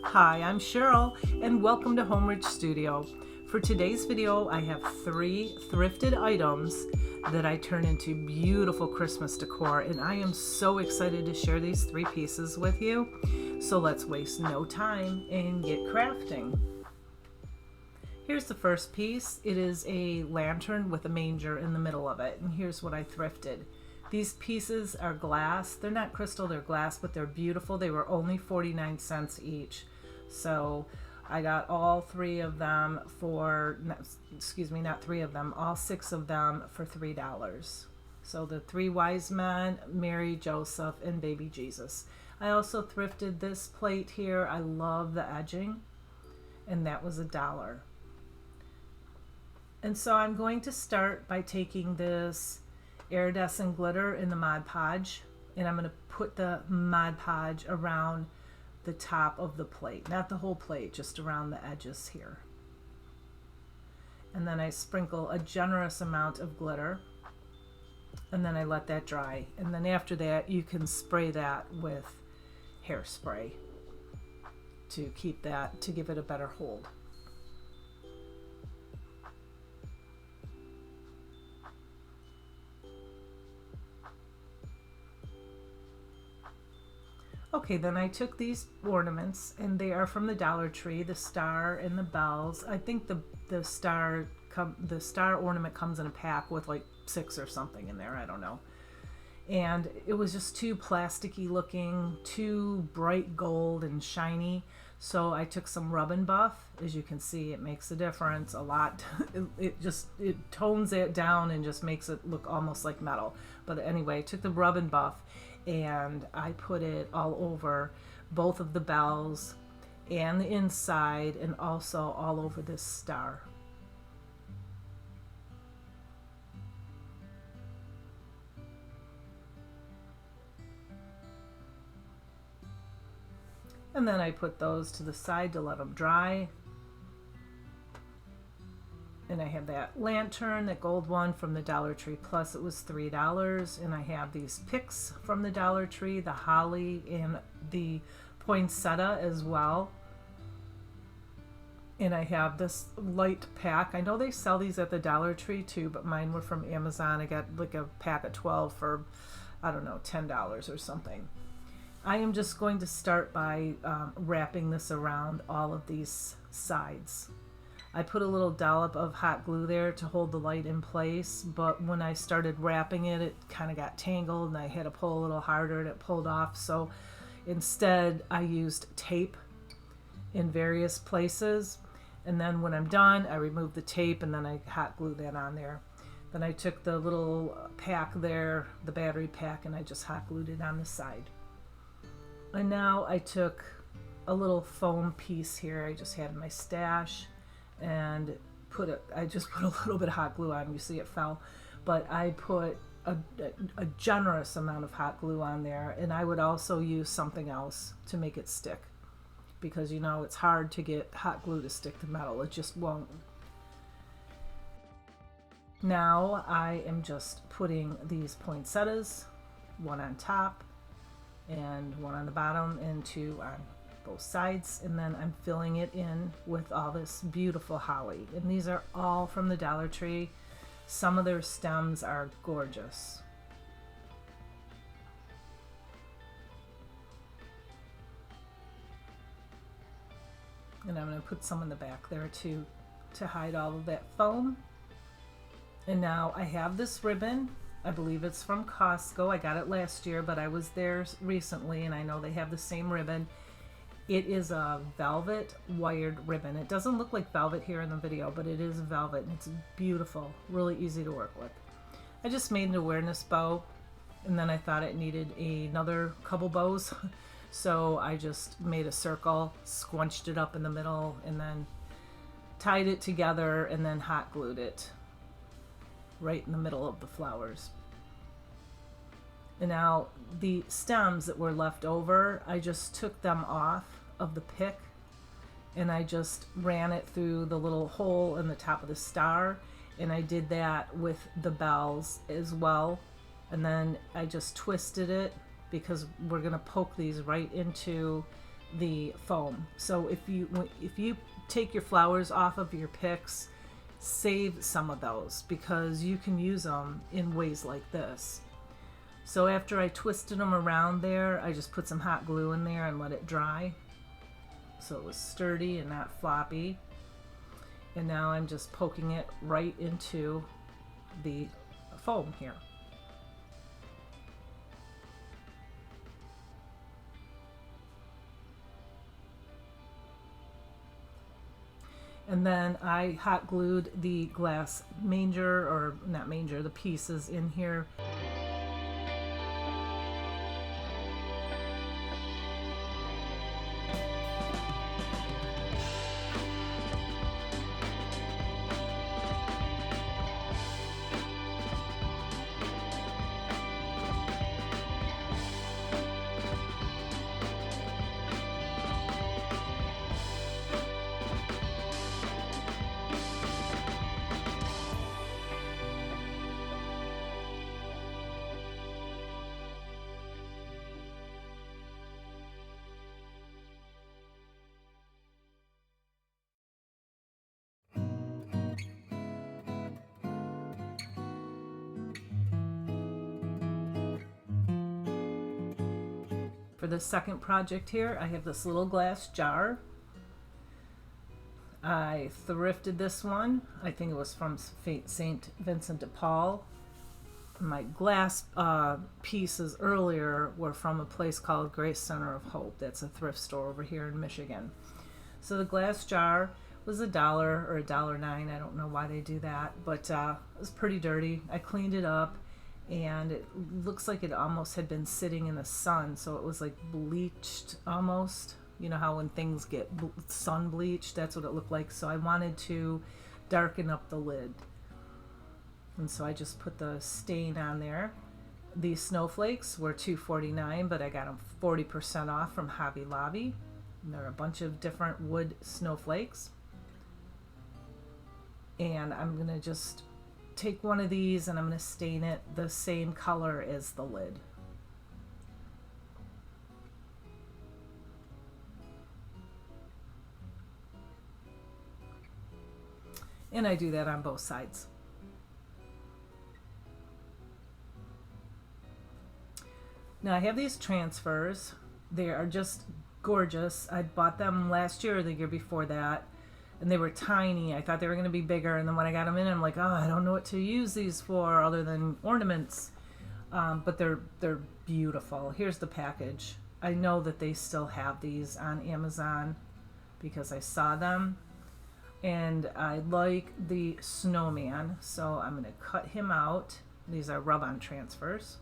Hi, I'm Cheryl and welcome to Homerich Studio. For today's video, I have 3 thrifted items that I turn into beautiful Christmas decor, and I am so excited to share these 3 pieces with you. So let's waste no time and get crafting. Here's the first piece. It is a lantern with a manger in the middle of it, and here's what I thrifted. These pieces are glass. They're not crystal, they're glass, but they're beautiful. They were only 49 cents each. So I got all 3 of them for, not 3 of them, all 6 of them for $3. So the 3 wise men, Mary, Joseph, and baby Jesus. I also thrifted this plate here. I love the edging, and that was $1. And so I'm going to start by taking this iridescent glitter in the Mod Podge, and I'm going to put the Mod Podge around the top of the plate, not the whole plate, just around the edges here. And then I sprinkle a generous amount of glitter, and then I let that dry. And then after that, you can spray that with hairspray to keep that, to give it a better hold. Okay, then I took these ornaments, and they are from the Dollar Tree, the star and the bells. I think the star ornament comes in a pack with like 6 or something in there, I don't know. And it was just too plasticky looking, too bright gold and shiny. So I took some Rub and Buff. As you can see, it makes a difference a lot. it tones it down and just makes it look almost like metal. But anyway, I took the Rub and Buff and I put it all over both of the bells and the inside, and also all over this star. And then I put those to the side to let them dry. And I have that lantern, that gold one from the Dollar Tree Plus. It was $3. And I have these picks from the Dollar Tree, the holly and the poinsettia as well. And I have this light pack. I know they sell these at the Dollar Tree too, but mine were from Amazon. I got like a pack of 12 for, I don't know, $10 or something. I am just going to start by wrapping this around all of these sides. I put a little dollop of hot glue there to hold the light in place, but when I started wrapping it, it kind of got tangled and I had to pull a little harder and it pulled off. So instead I used tape in various places, and then when I'm done, I remove the tape and then I hot glue that on there. Then I took the little pack there, the battery pack, and I just hot glued it on the side. And now I took a little foam piece here I just had in my stash, and I just put a little bit of hot glue on. You see it fell, but I put a generous amount of hot glue on there, and I would also use something else to make it stick, because you know it's hard to get hot glue to stick to metal. It just won't. Now I am just putting these poinsettias, one on top and one on the bottom, and 2 on both sides, and then I'm filling it in with all this beautiful holly. And these are all from the Dollar Tree. Some of their stems are gorgeous. And I'm going to put some in the back there too, to hide all of that foam. And now I have this ribbon. I believe it's from Costco. I got it last year, but I was there recently, and I know they have the same ribbon. It is a velvet wired ribbon. It doesn't look like velvet here in the video, but it is velvet, and it's beautiful, really easy to work with. I just made an awareness bow, and then I thought it needed another couple bows. So I just made a circle, squunched it up in the middle, and then tied it together, and then hot glued it right in the middle of the flowers. And now the stems that were left over, I just took them off of the pick, and I just ran it through the little hole in the top of the star, and I did that with the bells as well. And then I just twisted it, because we're going to poke these right into the foam. So if you take your flowers off of your picks, save some of those because you can use them in ways like this. So after I twisted them around there, I just put some hot glue in there and let it dry. So it was sturdy and not floppy. And now I'm just poking it right into the foam here. And then I hot glued the glass manger, or not manger, the pieces in here. For the second project here, I have this little glass jar. I thrifted this one. I think it was from St. Vincent de Paul. My glass pieces earlier were from a place called Grace Center of Hope. That's a thrift store over here in Michigan. So the glass jar was $1 or $1.09. I don't know why they do that, but it was pretty dirty. I cleaned it up, and it looks like it almost had been sitting in the sun, so it was like bleached almost. You know how when things get sun bleached, that's what it looked like. So I wanted to darken up the lid, and so I just put the stain on there. These snowflakes were $2.49, but I got them 40% off from Hobby Lobby. And there are a bunch of different wood snowflakes, and I'm gonna just take one of these and I'm going to stain it the same color as the lid. And I do that on both sides. Now I have these transfers. They are just gorgeous. I bought them last year or the year before that, and they were tiny. I thought they were going to be bigger, and then when I got them in, I'm like, oh, I don't know what to use these for other than ornaments. But they're beautiful. Here's the package. I know that they still have these on Amazon because I saw them, and I like the snowman, so I'm going to cut him out. These are rub-on transfers.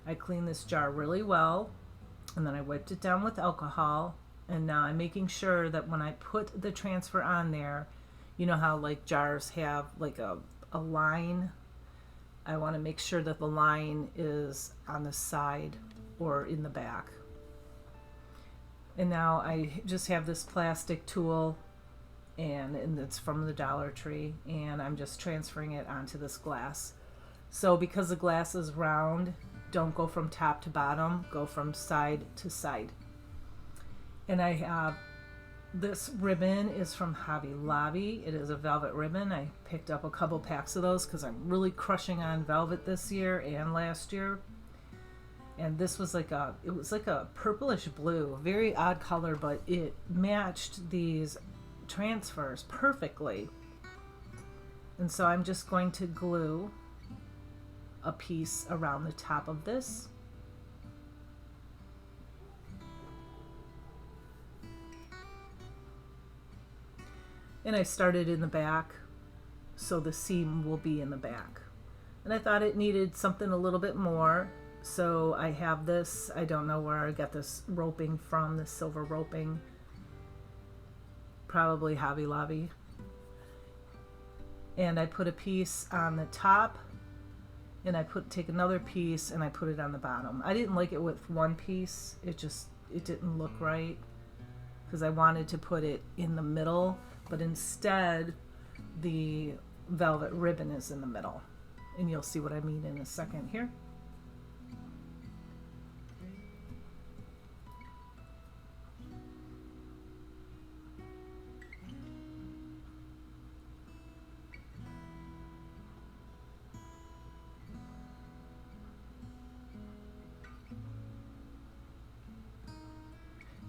I cleaned this jar really well, and then I wiped it down with alcohol. And now I'm making sure that when I put the transfer on there, you know how like jars have like a line? I want to make sure that the line is on the side or in the back. And now I just have this plastic tool, and it's from the Dollar Tree, and I'm just transferring it onto this glass. So because the glass is round, don't go from top to bottom, go from side to side. And I have this ribbon is from Hobby Lobby. It is a velvet ribbon. I picked up a couple packs of those because I'm really crushing on velvet this year and last year. And this was like it was like a purplish blue, very odd color, but it matched these transfers perfectly. And so I'm just going to glue a piece around the top of this. And I started in the back, so the seam will be in the back. And I thought it needed something a little bit more, so I have this. I don't know where I got this roping from, this silver roping. Probably Hobby Lobby. And I put a piece on the top, and I take another piece and I put it on the bottom. I didn't like it with one piece. It didn't look right because I wanted to put it in the middle. But instead, the velvet ribbon is in the middle. And you'll see what I mean in a second here.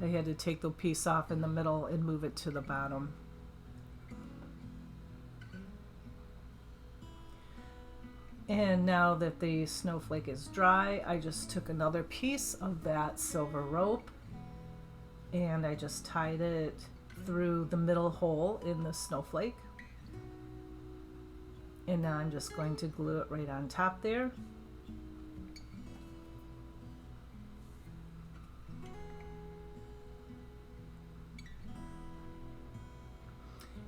I had to take the piece off in the middle and move it to the bottom. And now that the snowflake is dry, I just took another piece of that silver rope and I just tied it through the middle hole in the snowflake. And now I'm just going to glue it right on top there.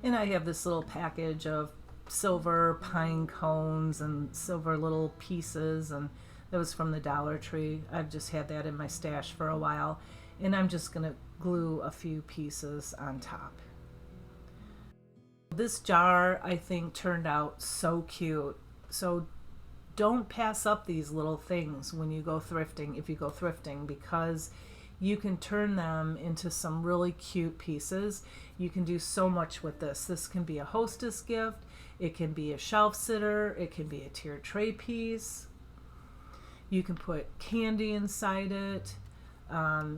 And I have this little package of silver pine cones and silver little pieces, and that was from the Dollar Tree. I've just had that in my stash for a while, and I'm just going to glue a few pieces on top. This jar, I think, turned out so cute. So don't pass up these little things when you go thrifting, if you go thrifting, because you can turn them into some really cute pieces. You can do so much with this. This can be a hostess gift. It can be a shelf sitter. It can be a tiered tray piece. You can put candy inside it.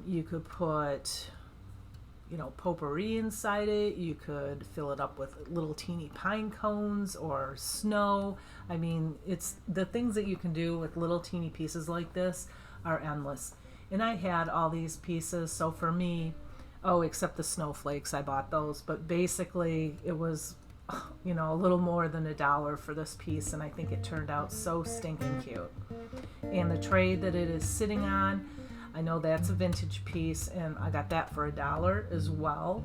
You could put, potpourri inside it. You could fill it up with little teeny pine cones or snow. I mean, it's the things that you can do with little teeny pieces like this are endless. And I had all these pieces, so for me, except the snowflakes, I bought those, but basically it was, a little more than $1 for this piece, and I think it turned out so stinking cute. And the tray that it is sitting on, I know that's a vintage piece, and I got that for $1 as well.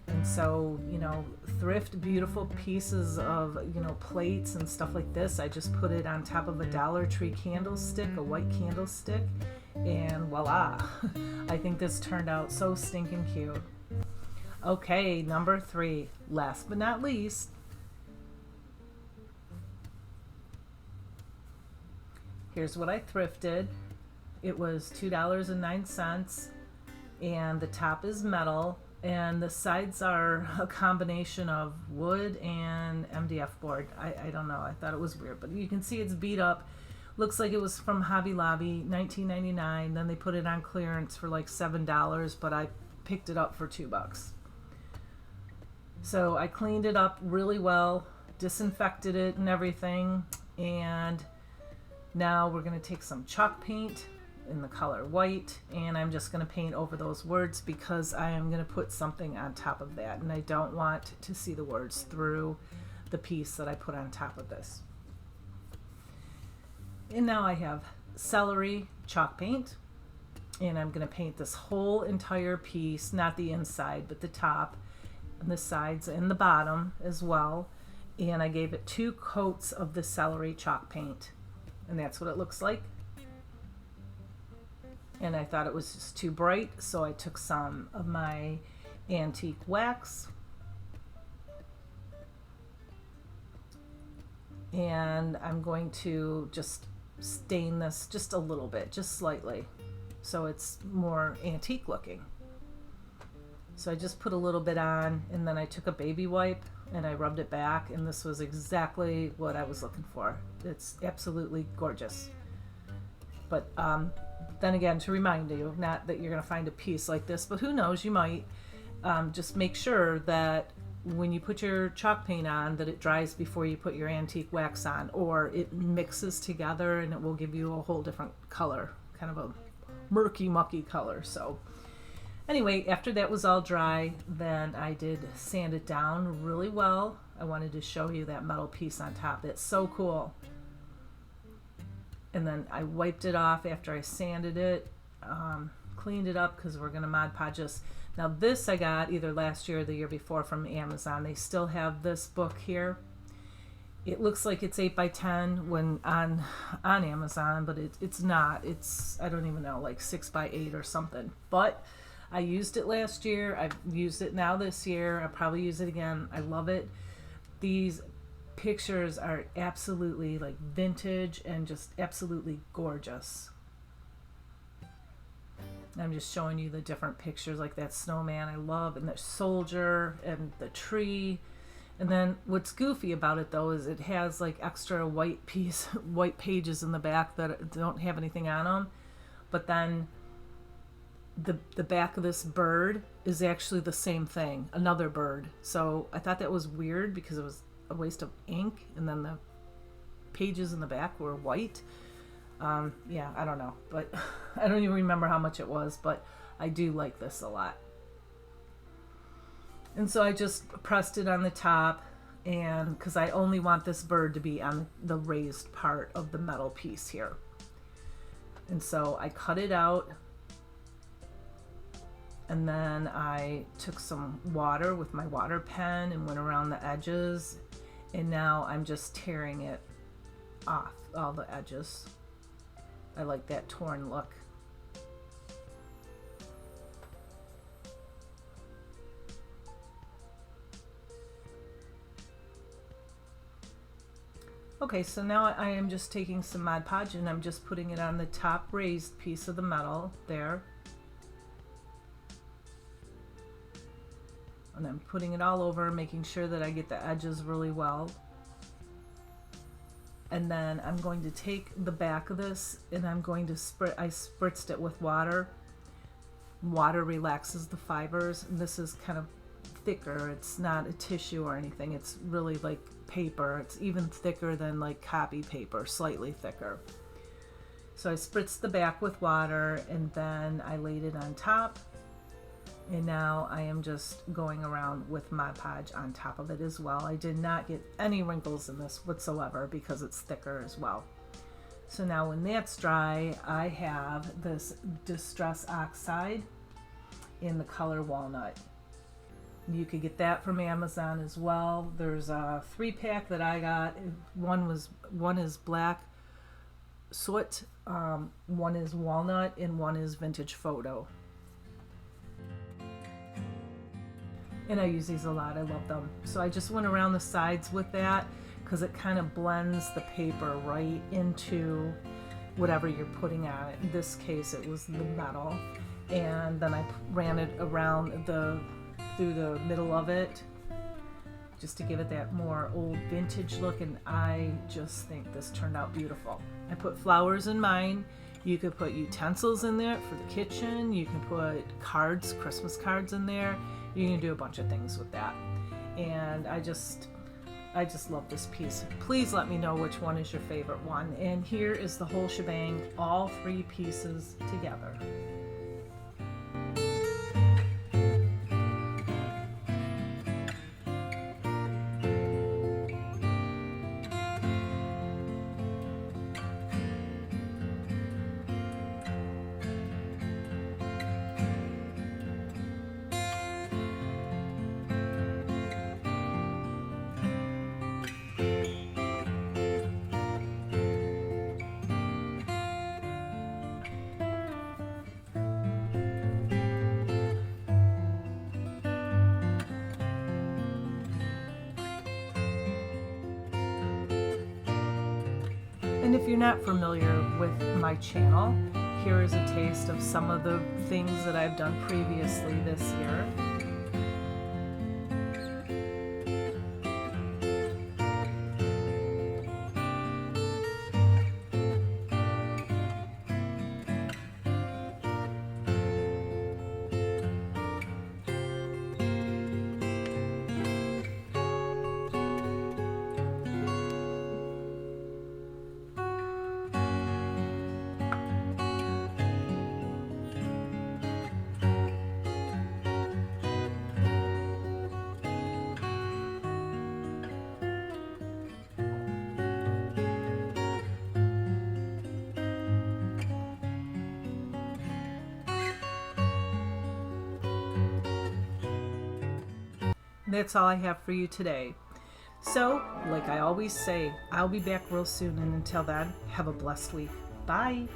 And so, thrift beautiful pieces of, plates and stuff like this. I just put it on top of a Dollar Tree candlestick, a white candlestick, and voila. I think this turned out so stinking cute. Okay, number 3, last but not least. Here's what I thrifted. It was $2.09, and the top is metal. And the sides are a combination of wood and MDF board. I don't know. I thought it was weird. But you can see it's beat up. Looks like it was from Hobby Lobby, $19.99. Then they put it on clearance for like $7, but I picked it up for $2. So I cleaned it up really well, disinfected it and everything. And now we're going to take some chalk paint in the color white, and I'm just going to paint over those words because I am going to put something on top of that, and I don't want to see the words through the piece that I put on top of this. And now I have celery chalk paint, and I'm going to paint this whole entire piece, not the inside but the top and the sides and the bottom as well. And I gave it 2 coats of the celery chalk paint, and that's what it looks like. And I thought it was just too bright, so I took some of my antique wax and I'm going to just stain this just a little bit, just slightly, so it's more antique looking. So I just put a little bit on, and then I took a baby wipe and I rubbed it back, and this was exactly what I was looking for. It's absolutely gorgeous. But then again, to remind you, not that you're going to find a piece like this, but who knows, you might. Just make sure that when you put your chalk paint on, that it dries before you put your antique wax on, or it mixes together and it will give you a whole different color, kind of a murky, mucky color. So anyway, after that was all dry, then I did sand it down really well. I wanted to show you that metal piece on top. It's so cool. And then I wiped it off after I sanded it, cleaned it up because we're going to Mod Podge this. Now this I got either last year or the year before from Amazon. They still have this book here. It looks like it's 8x10 when on Amazon, but it's not. It's, I don't even know, like 6x8 or something. But I used it last year. I've used it now this year. I'll probably use it again. I love it. These pictures are absolutely like vintage and just absolutely gorgeous. I'm just showing you the different pictures, like that snowman I love, and the soldier and the tree. And then what's goofy about it though is it has like extra white pages in the back that don't have anything on them. But then the back of this bird is actually the same thing, another bird. So I thought that was weird because it was a waste of ink, and then the pages in the back were white. Yeah, I don't know, but I don't even remember how much it was, but I do like this a lot. And so I just pressed it on the top, and because I only want this bird to be on the raised part of the metal piece here. And so I cut it out, and then I took some water with my water pen and went around the edges, and now I'm just tearing it off all the edges. I like that torn look. Okay, so now I am just taking some Mod Podge and I'm just putting it on the top raised piece of the metal there. And I'm putting it all over, making sure that I get the edges really well. And then I'm going to take the back of this and I'm going to I spritzed it with water. Water relaxes the fibers, and this is kind of thicker. It's not a tissue or anything. It's really like paper. It's even thicker than like copy paper, slightly thicker. So I spritzed the back with water and then I laid it on top. And now I am just going around with Mod Podge on top of it as well. I did not get any wrinkles in this whatsoever because it's thicker as well. So now when that's dry, I have this Distress Oxide in the color Walnut. You could get that from Amazon as well. There's a 3-pack that I got. One is black soot, one is walnut, and one is vintage photo. And I use these a lot. I love them. So I just went around the sides with that because it kind of blends the paper right into whatever you're putting on it. In this case, it was the metal. And then I ran it around through the middle of it just to give it that more old vintage look, and I just think this turned out beautiful. I put flowers in mine. You could put utensils in there for the kitchen. You can put cards, Christmas cards in there. You can do a bunch of things with that. And I just love this piece. Please let me know which one is your favorite one. And here is the whole shebang, all 3 pieces together. And if you're not familiar with my channel, here is a taste of some of the things that I've done previously this year. That's all I have for you today. So, like I always say, I'll be back real soon, and until then, have a blessed week. Bye!